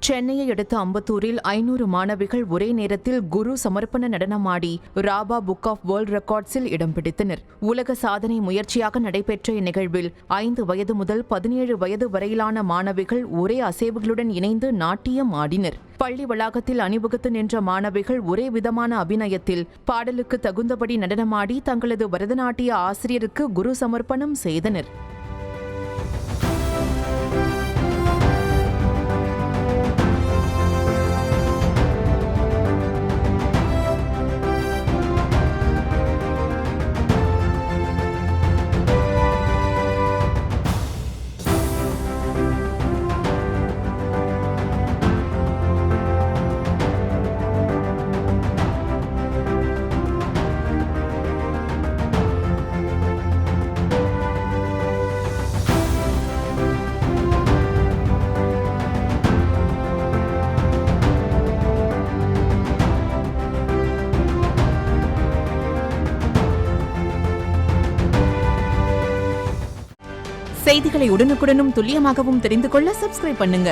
சென்னையை அடுத்த அம்பத்தூரில் 500 மாணவிகள் ஒரே நேரத்தில் குரு சமர்ப்பண நடனமாடி ராபா புக் ஆஃப் வேர்ல்ட் ரெக்கார்ட்ஸில் இடம் பிடித்தனர். உலக சாதனை முயற்சியாக நடைபெற்ற இந்நிகழ்வில் 5 வயது முதல் 17 வயது வரையிலான மாணவிகள் ஒரே அசைவுகளுடன் இணைந்து நாட்டியம் ஆடினர். பள்ளி வளாகத்தில் அணிவகுத்து நின்ற மாணவிகள் ஒரே விதமான அபிநயத்தில் பாடலுக்கு தகுந்தபடி நடனமாடி தங்களது பரதநாட்டிய ஆசிரியருக்கு குரு சமர்ப்பணம் செய்தனர். செய்திகளை உடனுக்குடனும் துல்லியமாகவும் தெரிந்து கொள்ள சப்ஸ்கிரைப் பண்ணுங்க.